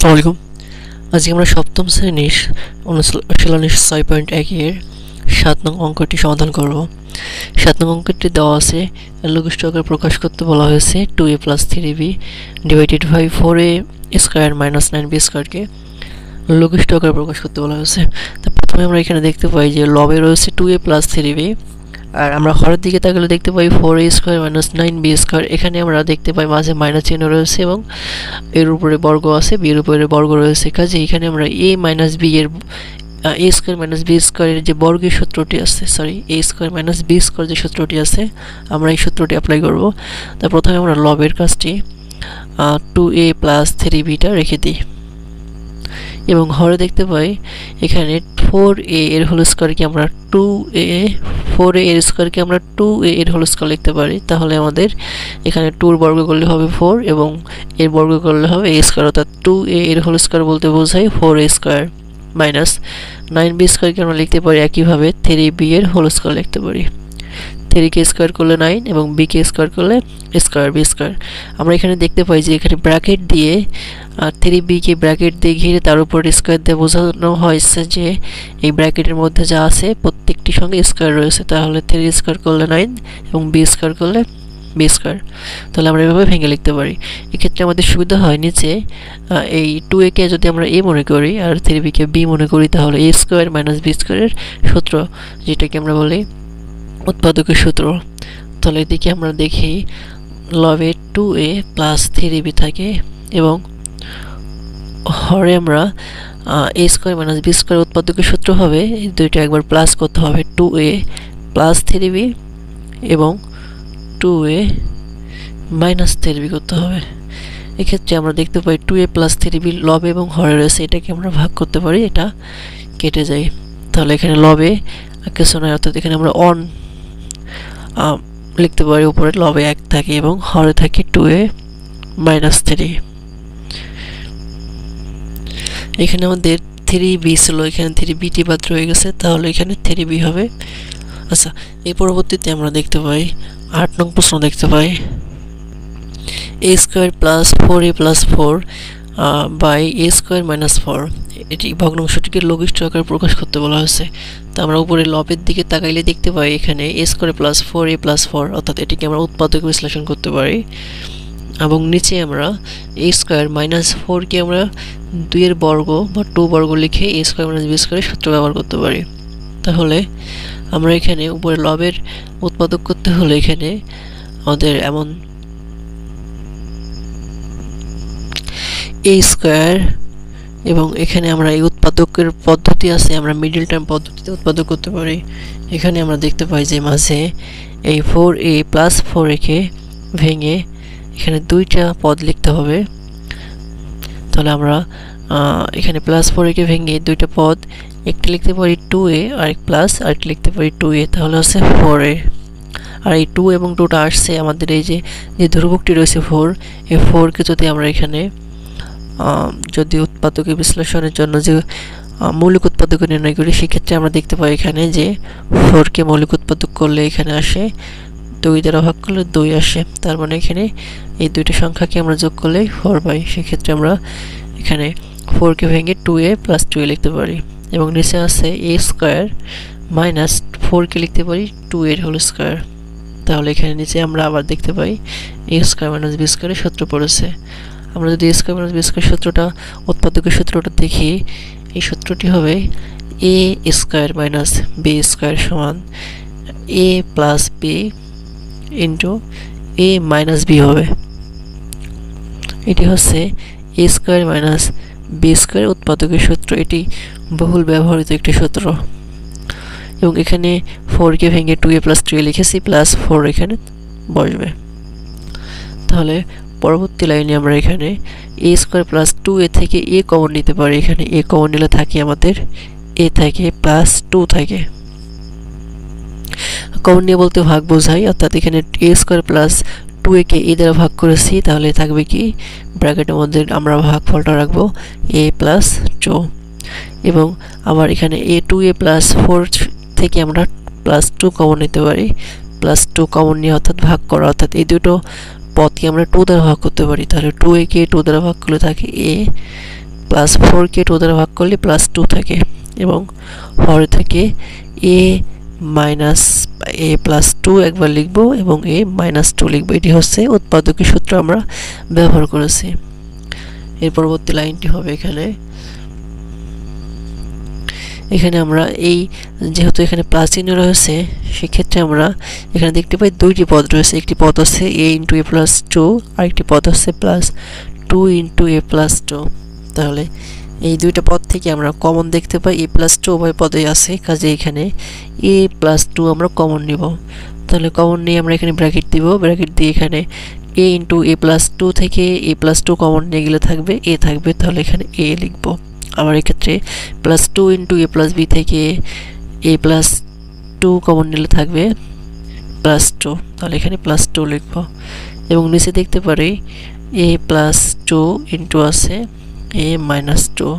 আসসালামু আলাইকুম। আজকে আমরা সপ্তম শ্রেণীর অনুশীলনী 6.1 এর 7 নং অঙ্কটি সমাধান করব। 7 নং অঙ্কটি দেওয়া আছে, লঘিষ্ঠ আকারে প্রকাশ করতে বলা হয়েছে 2a + 3b divided by 4a square minus 9b স্কয়ারকে লঘিষ্ঠ আকারে প্রকাশ করতে বলা হয়েছে। তো প্রথমে আমরা এখানে দেখতে পাই যে লবে রয়েছে 2a + 3b, আর আমরা হরের দিকে তাকালে দেখতে পাই 4a square minus 9b square. এখানে আমরা দেখতে পাই মাঝে মাইনাস চিহ্ন রয়েছে এবং এর উপরে বর্গ আছে, b এর উপরে বর্গ রয়েছে। কাজে এখানে আমরা a মাইনাস b এর a স্কয়ার মাইনাস b স্কয়ারের যে বর্গের সূত্রটি আছে, a square minus b square যে সূত্রটি আছে, আমরা এই সূত্রটি অ্যাপ্লাই করব। তা প্রথমে আমরা লবের কাজটি 2a + 3b টা রেখে দিই এবং হরে দেখতে পাই এখানে 4a এর হোল স্কয়ারকে আমরা 2a 4a এর স্কয়ারকে আমরা 2a এর হোল স্কয়ার লিখতে পারি। তাহলে আমাদের এখানে 2 এর বর্গ করলে হবে 4 এবং এর বর্গ করলে হবে a স্কয়ার, অর্থাৎ 2a এর হোল স্কয়ার বলতে বোঝায় 4a স্কয়ার মাইনাস 9b স্কয়ারকে আমরা লিখতে পারি একইভাবে 3b এর হোল স্কয়ার লিখতে পারি। 3 কে স্কয়ার করলে 9 এবং b কে স্কয়ার করলে স্কয়ার b স্কয়ার। আমরা এখানে দেখতে পাই যে এখানে ব্র্যাকেট দিয়ে 3b কে ব্র্যাকেট দিয়ে ঘিরে তার উপর স্কয়ার দিয়ে বোঝানো হয়েছে যে এই ব্র্যাকেটের মধ্যে যা আছে প্রত্যেকটির সঙ্গে স্কয়ার রয়েছে। তাহলে 3 স্কয়ার করলে 9 এবং b স্কয়ার করলে b স্কয়ার। তাহলে আমরা এভাবে ভেঙে লিখতে পারি। এক্ষেত্রে আমাদের সুবিধা হয় নিচে এই 2a কে যদি আমরা a মনে করি আর 3b কে b মনে করি, তাহলে a স্কয়ার মাইনাস b স্কয়ারের সূত্র, যেটাকে আমরা বলি উৎপাদকের সূত্র। তাহলে এদিকে আমরা দেখি লবে 2a + 3b থাকে এবং হরে আমরা a square minus b square উৎপাদকের সূত্র হবে, এই দুইটা একবার প্লাস করতে হবে 2a + 3b এবং 2a - 3b করতে হবে। এক্ষেত্রে আমরা দেখতে পাই 2a + 3b লবে এবং হরে রয়েছে, এটাকে আমরা ভাগ করতে পারি, এটা কেটে যায়। তাহলে এখানে লবে কিছু নয়, অর্থাৎ এখানে আমরা অন লিখতে পারি, উপরে লবে 1 থাকে এবং হরে থাকে 2a - 3। এখানে আমাদের 3b ছিল, এখানে 3b টি বাদ রয়ে গেছে, তাহলে এখানে 3b হবে। আচ্ছা, এই পরবর্তীতে আমরা দেখতে পাই 8 নং প্রশ্ন দেখতে পাই a square + 4a + 4 by a square - 4, এটি ভগ্নাংশটিকে লঘিষ্ঠ আকারে প্রকাশ করতে বলা হয়েছে। তো আমরা উপরে লবের দিকে তাকাইলে দেখতে পাই এখানে a স্কয়ার + 4a + 4, অর্থাৎ এটিকে আমরা উৎপাদক বিশ্লেষণ করতে পারি। এবং নিচে আমরা a স্কয়ার - 4 কে আমরা 2 এর বর্গ বা 2 বর্গ লিখে a স্কয়ার - b স্কয়ারের সূত্র ব্যবহার করতে পারি। তাহলে আমরা এখানে উপরে লবের উৎপাদক করতে হলে এখানে আমাদের এমন a স্কয়ার এবং এখানে আমরা এই উৎপাদকের পদ্ধতি আছে, আমরা মিডল টার্ম পদ্ধতিতে উৎপাদক করতে পারি। এখানে আমরা দেখতে পাই যে মাঝে এই 4a + 4a কে ভেঙে এখানে দুইটা পদ লিখতে হবে। তাহলে আমরা এখানে +4a কে ভেঙে দুইটা পদ, একটা লিখতে পারি 2a আর প্লাস আরেকটা লিখতে পারি 2a, তাহলে আছে 4a। আর এই 2 এবং 2টা আসছে আমাদের এই যে ধ্রুবকটি রয়েছে 4, এই 4 কে যদি আমরা এখানে যদি উৎপাদকের বিশ্লেষণের জন্য যে মৌলিক উৎপাদক নির্ণয় করি, সেক্ষেত্রে আমরা দেখতে পাই এখানে যে 4 কে মৌলিক উৎপাদক করলে এখানে আসে 2 দ্বারা ভাগ করলে 2 আসে। তার মানে এখানে এই দুইটা সংখ্যাকে আমরা যোগ করলে 4 পাই। সেক্ষেত্রে আমরা এখানে 4 কে ভেঙে 2a + 2a লিখতে পারি এবং নিচে আছে a স্কয়ার - 4 কে লিখতে পারি 2 এর হোল স্কয়ার। তাহলে এখানে নিচে আমরা আবার দেখতে পাই a স্কয়ার - b স্কয়ারের সূত্র পড়েছে। আমরা যদি a স্কয়ার - b স্কয়ার সূত্রটা উৎপাদকের সূত্রটা দেখি, এই সূত্রটি হবে a স্কয়ার - b স্কয়ার সমান a + b into a - b হবে। এটি হচ্ছে a স্কয়ার - b স্কয়ার উৎপাদকের সূত্র, এটি বহুল ব্যবহৃত একটি সূত্র। এবং এখানে 4 কে ভেঙে 2a + 2a লিখেছি, +4 এখানে বসবে। তাহলে পরবর্তী লাইনে আমরা এখানে a স্কয়ার + 2a থেকে a কমন নিতে পারি। এখানে a কমন নিলে থাকে আমাদের a থাকে +2 থাকে, কমন নিয়ে বলতে ভাগ বোঝাই, অর্থাৎ এখানে a square + 2a K a দ্বারা ভাগ করেছি, তাহলে থাকবে কি ব্র্যাকেটের মধ্যে আমরা ভাগফলটা রাখবো a + 2 এবং আবার এখানে a 2a + 4 থেকে আমরা +2 কমন নিতে পারি। +2 কমন নিয়ে অর্থাৎ ভাগ করা, অর্থাৎ এই দুটো পদকে আমরা 2 দ্বারা ভাগ করতে পারি। তাহলে 2a কে 2 দ্বারা ভাগ করলে থাকে a প্লাস 4কে 2 দ্বারা ভাগ করলে প্লাস 2 থাকে এবং হরে থাকে a মাইনাস a প্লাস 2 একবার লিখব এবং a মাইনাস 2 লিখব। এটি হচ্ছে উৎপাদকের সূত্র আমরা ব্যবহার করেছি। এর পরবর্তী লাইনটি হবে এখানে আমরা এই যেহেতু এখানে প্লাস চিহ্ন রয়েছে সেক্ষেত্রে আমরা এখানে দেখতে পাই দুইটি পদ রয়েছে। একটি পদ হচ্ছে a * a প্লাস 2 আর একটি পদ হচ্ছে প্লাস 2 * a প্লাস 2। তাহলে এই দুইটা পদ থেকে আমরা কমন দেখতে পাই a প্লাস 2 উভয় পদেই আছে, কাজে এখানে a প্লাস 2 আমরা কমন নিব। তাহলে কমন নিয়ে আমরা এখানে ব্র্যাকেট দিব, ব্র্যাকেট দিয়ে এখানে a * a প্লাস 2 থেকে a প্লাস 2 কমন নিয়ে গেলে থাকবে a থাকবে, তাহলে এখানে a লিখব। আবার এক্ষেত্রে প্লাস 2 * a প্লাস b থেকে a প্লাস 2 কমন নিলে থাকবে প্লাস 2, তাহলে এখানে প্লাস 2 লিখব। এবং নিচে দেখতে পারি a প্লাস 2 ইনটু আছে a মাইনাস 2।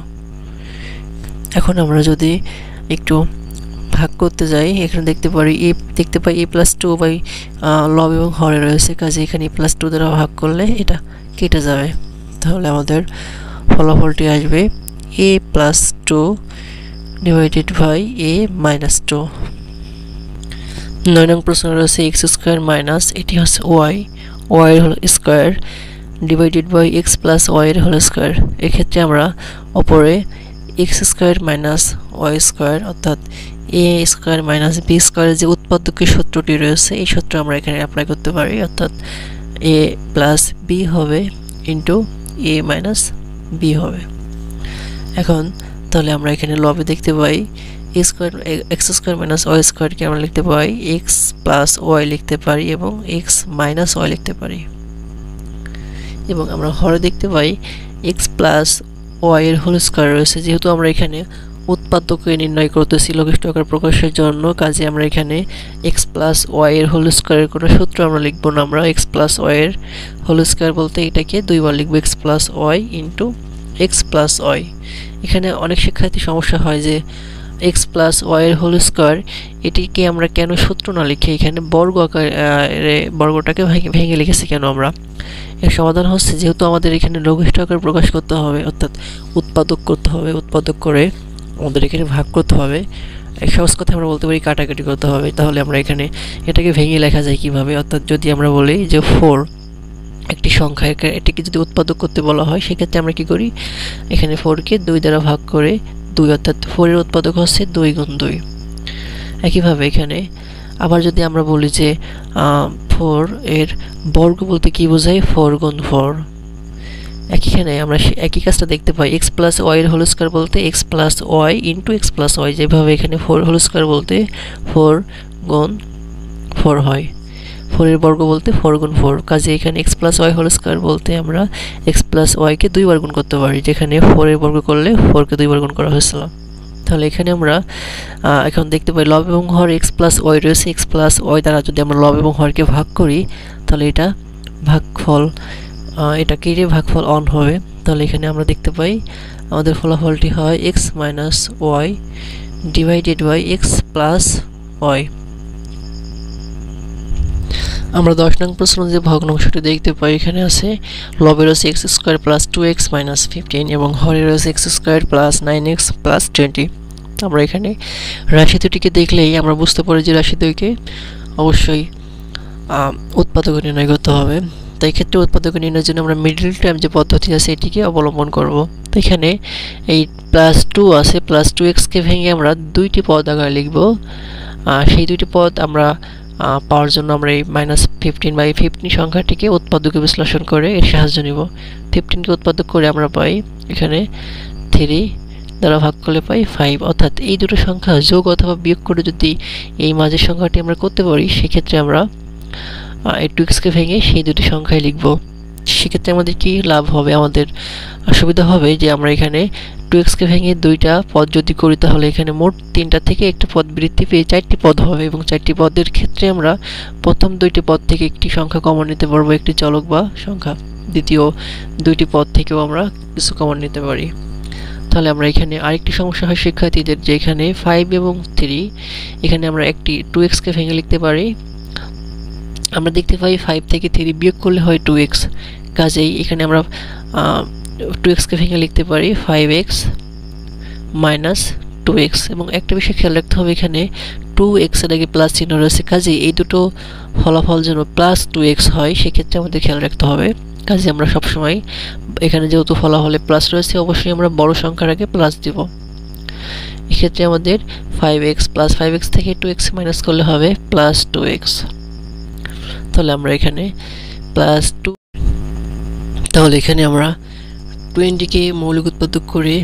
এখন আমরা যদি একটু ভাগ করতে যাই এখানে দেখতে পাই a প্লাস 2 বাই লব এবং হরে রয়েছে, কাজে এখানে a প্লাস 2 দ্বারা ভাগ করলে এটা কেটে যাবে। তাহলে আমাদের ফলাফলটি আসবে a plus 2 divided by a minus 2। 9 নং প্রশ্ন রয়েছে x স্কয়ার মাইনাস এটি হচ্ছে y এর whole square divided by x plus y এর হোল স্কয়ার। এক্ষেত্রে আমরা উপরে x square minus y square অর্থাৎ a স্কয়ার মাইনাস b স্কয়ারের যে উৎপাদকের সূত্রটি রয়েছে এই সূত্র আমরা এখানে অ্যাপ্লাই করতে পারি, অর্থাৎ a প্লাস b হবে ইনটু a মাইনাস b হবে। এখন তাহলে আমরা এখানে লবে দেখতে পাই x স্কয়ার মাইনাস y স্কয়ারকে আমরা লিখতে পাই x প্লাস y লিখতে পারি এবং x মাইনাস y লিখতে পারি। এবং আমরা হরে দেখতে পাই x প্লাস y এর হোল স্কয়ার রয়েছে। যেহেতু আমরা এখানে উৎপাদককে নির্ণয় করতেছি লঘিষ্ঠ আকার প্রকাশের জন্য, কাজে আমরা এখানে x প্লাস y এর হোল স্কয়ারের কোনো সূত্র আমরা লিখব না। আমরা x প্লাস y এর হোল স্কয়ার বলতে এটাকে দুইবার লিখব, x plus y into x plus y। এখানে অনেক শিক্ষার্থী সমস্যা হয় যে x প্লাস y এর হোল স্কয়ার এটিকে আমরা কেন সূত্র না লিখে এখানে বর্গ আকারে বর্গটাকে ভেঙে লিখেছি কেন আমরা। এর সমাধান হচ্ছে যেহেতু আমাদের এখানে লঘিষ্ঠ আকার প্রকাশ করতে হবে অর্থাৎ উৎপাদক করতে হবে, উৎপাদক করে আমাদের এখানে ভাগ করতে হবে। এক সহজ কথা আমরা বলতে পারি কাটাকাটি করতে হবে। তাহলে আমরা এখানে এটাকে ভেঙে লেখা যায় কিভাবে, অর্থাৎ যদি আমরা বলি যে 4 একটি সংখ্যা এটিকে যদি উৎপাদক করতে বলা হয় সেক্ষেত্রে আমরা কি করি এখানে 4কে 2 দ্বারা ভাগ করে 2 অর্থাৎ 4 এর উৎপাদক হচ্ছে 2 গুণ 2। একইভাবে এখানে আবার যদি আমরা বলি যে 4 এর বর্গ বলতে কি বোঝায় 4 গুণ 4। এখানে আমরা একই কাজটা দেখতে পাই x প্লাস y এর হোল স্কয়ার বলতে x plus y into x plus y, যেভাবে এখানে 4 হোল স্কয়ার বলতে 4 গুণ 4 হয়, 4 এর বর্গ বলতে 4 গুণ 4। কাজে এখানে x plus y whole square বলতে আমরা x প্লাস y কে 2 বার গুণ করতে পারি, যেখানে 4 এর বর্গ করলে 4 কে 2 বার গুণ করা হয়েছিল। তাহলে এখানে আমরা এখন দেখতে পাই লব এবং হর x প্লাস y রয়েছে, x প্লাস y দ্বারা যদি আমরা লব এবং হরকে ভাগ করি তাহলে এটা ভাগফল এটা কেটে ভাগফল অন হবে। তাহলে এখানে আমরা দেখতে পাই আমাদের ফলাফলটি হয় x minus y divided by x plus y। আমরা 10 নং প্রশ্ন যে ভগ্নাংশটি দেখতে পাই এখানে আছে লবের আছে x square plus 2x minus 15 এবং হরের আছে x square plus 9x plus 20। আমরা এখানে রাশি দুটিকে দেখলেই আমরা বুঝতে পারি যে রাশি দুইকে অবশ্যই উৎপাদক নির্ণয় করতে হবে। তাই ক্ষেত্রে উৎপাদক নির্ণয়ের জন্য আমরা মিডল টার্ম যে পদ্ধতি আছে এটিকে অবলম্বন করব। তো এখানে এই প্লাস 2 আছে, প্লাস 2x কে ভেঙে আমরা দুইটি পদ আকারে লিখব। সেই দুইটি পদ আমরা পাওয়ার জন্য আমরা এই -15/15 সংখ্যাটিকে উৎপাদকে বিশ্লেষণ করে এর সাহায্য নিব। 15 কে উৎপাদক করে আমরা পাই এখানে 3 দ্বারা ভাগ করলে পাই 5, অর্থাৎ এই দুটো সংখ্যা যোগ অথবা বিয়োগ করে যদি এই মাঝের সংখ্যাটি আমরা করতে পারি সেক্ষেত্রে আমরা এই 2x কে ভেঙে সেই দুটি সংখ্যায় লিখব। সেক্ষেত্রে আমাদের কি লাভ হবে, আমাদের সুবিধা হবে যে আমরা এখানে 2x কে ভেঙে দুইটা পদ যদি করি তাহলে এখানে মোট 3টা থেকে একটা পদ বৃদ্ধি পেয়ে 4টি পদ হবে এবং 4টি পদের ক্ষেত্রে আমরা প্রথম দুইটি পদ থেকে একটি সংখ্যা কমন নিতে পারবো, একটি চলক বা সংখ্যা। দ্বিতীয় দুইটি পদ থেকেও আমরা কিছু কমন নিতে পারি। তাহলে আমরা এখানে আরেকটি সমস্যা হয় শিক্ষার্থীদের যে এখানে 5 এবং 3 এখানে আমরা একটি 2x কে ভেঙে লিখতে পারি। আমরা দেখতে পাই 5 থেকে 3 বিয়োগ করলে হয় 2x, কাজেই এখানে আমরা 2x কে ভেঙে লিখতে পারি 5x মাইনাস 2x, এবং একটা বিষয় খেয়াল রাখতে হবে, এখানে 2x এর আগে প্লাস চিহ্ন রয়েছে, কাজে এই দুটো ফলাফল যেন প্লাস 2x হয় সেক্ষেত্রে আমাদের খেয়াল রাখতে হবে। কাজে আমরা সবসময় এখানে যেহেতু ফলাফলে প্লাস রয়েছে অবশ্যই আমরা বড় সংখ্যার আগে প্লাস দিব। এক্ষেত্রে আমাদের 5x প্লাস 5x থেকে 2x মাইনাস করলে হবে প্লাস 2x। তাহলে আমরা এখানে প্লাস 2, তাহলে এখানে আমরা 20 কে মৌলিক উৎপাদক করে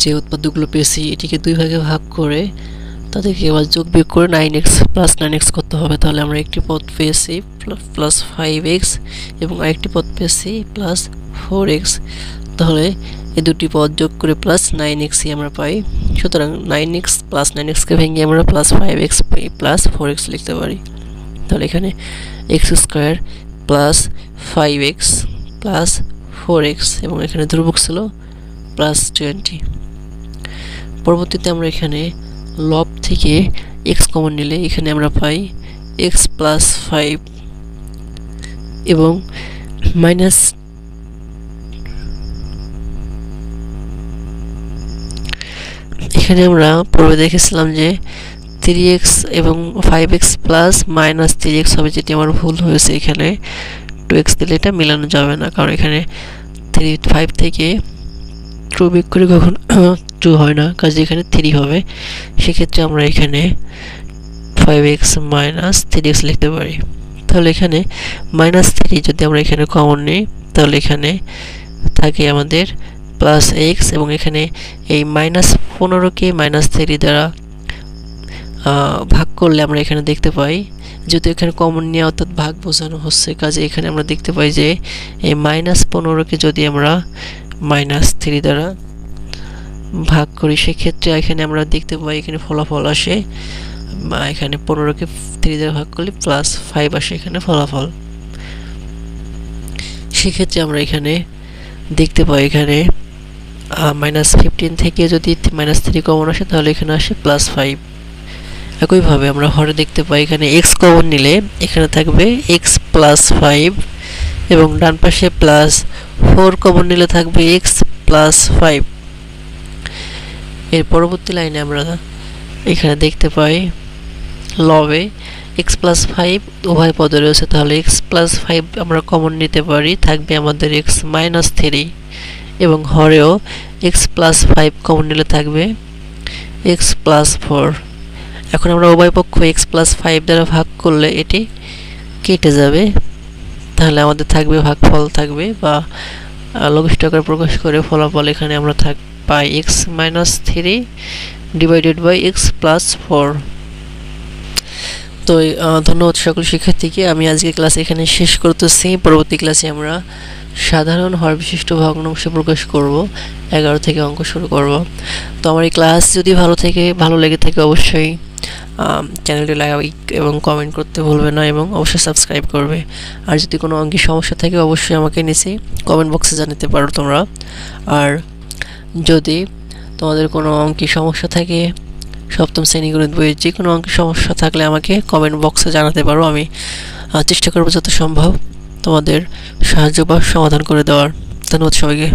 যে উৎপাদকগুলো পেয়েছি এটিকে 2 ভাগে ভাগ করে তাদেরকে এবার যোগ বিয়োগ করে 9x প্লাস 9x করতে হবে। তাহলে আমরা একটি পদ পেয়েছি প্লাস 5x এবং আরেকটি পদ পেয়েছি প্লাস 4x। তাহলে এই দুটি পদ যোগ করে প্লাস 9x আমরা পাই। সুতরাং 9x প্লাস 9x কে ভেঙে আমরা প্লাস 5x প্লাস 4x লিখতে পারি। তাহলে এখানে x square plus 5x plus 4x এবং এখানে ধ্রুবক ছিল প্লাস 20। পরবর্তীতে আমরা এখানে লব থেকে x কমন নিলে এখানে আমরা পাই x প্লাস 5 এবং মাইনাস এখানে আমরা পূর্বে দেখেছিলাম যে 3x এবং 5x প্লাস মাইনাস 3x হবে, যেটি আমার ভুল হয়েছে। এখানে 2x দিলে এটা মেলানো যাবে না, কারণ এখানে 5 থেকে 2 বিয়োগ করে কখন 2 হয় না, কাজে এখানে 3 হবে। সেক্ষেত্রে আমরা এখানে 5x মাইনাস 3x লিখতে পারি। তাহলে এখানে মাইনাস 3 যদি আমরা এখানে কমন নিই তাহলে এখানে থাকে আমাদের প্লাস x, এবং এখানে এই মাইনাস 15কে মাইনাস 3 দ্বারা ভাগ করলে আমরা এখানে দেখতে পাই, যেহেতু এখানে কমন নিয়ে অর্থাৎ ভাগ বোঝানো হচ্ছে, কাজে এখানে আমরা দেখতে পাই যে এই মাইনাস 15কে যদি আমরা মাইনাস 3 দ্বারা ভাগ করি সেক্ষেত্রে এখানে আমরা দেখতে পাই এখানে ফলাফল আসে, এখানে 15কে 3 দ্বারা ভাগ করলে প্লাস 5 আসে এখানে ফলাফল। সেক্ষেত্রে আমরা এখানে দেখতে পাই এখানে মাইনাস 15 থেকে যদি মাইনাস 3 কমন আসে তাহলে এখানে আসে প্লাস 5। একইভাবে আমরা হরে দেখতে পাই এখানে x কমন নিলে এখানে থাকবে x প্লাস 5 এবং ডান পাশে প্লাস 4 কমন নিলে থাকবে x প্লাস 5। এর পরবর্তী লাইনে আমরা এখানে দেখতে পাই লবে x প্লাস 5 উভয় পদে রয়েছে, তাহলে x প্লাস 5 আমরা কমন নিতে পারি, থাকবে আমাদের x মাইনাস 3, এবং হরেও x প্লাস 5 কমন নিলে থাকবে x প্লাস 4। এখন আমরা উভয় পক্ষ x প্লাস 5 দ্বারা ভাগ করলে এটি কেটে যাবে, তাহলে আমাদের থাকবে ভাগফল থাকবে বা লঘিষ্ঠ আকারে প্রকাশ করে ফলাফল এখানে আমরা পাই x minus 3 divided by x plus 4। তো ধন্যবাদ সকল শিক্ষার্থীকে। আমি আজকে ক্লাস এখানে শেষ করতেছি। পরবর্তী ক্লাসে আমরা সাধারণ হর বিশিষ্ট ভগ্নাংশ প্রকাশ করব, 11 থেকে অঙ্ক শুরু করব। তো আমার এই ক্লাস যদি ভালো লেগে থাকে অবশ্যই চ্যানেলটি লাইক এবং কমেন্ট করতে ভুলবে না, এবং অবশ্যই সাবস্ক্রাইব করবে। আর যদি কোনো অঙ্কের সমস্যা থাকে অবশ্যই আমাকে নিচে কমেন্ট বক্সে জানাতে পারো তোমরা। আর যদি তোমাদের কোনো অঙ্কের সমস্যা থাকে, সপ্তম শ্রেণী গণিত বইয়ের যে কোনো অঙ্কের সমস্যা থাকলে আমাকে কমেন্ট বক্সে জানাতে পারো। আমি চেষ্টা করব যত সম্ভব তোমাদের সাহায্য বা সমাধান করে দেওয়ার। ধন্যবাদ সবাইকে।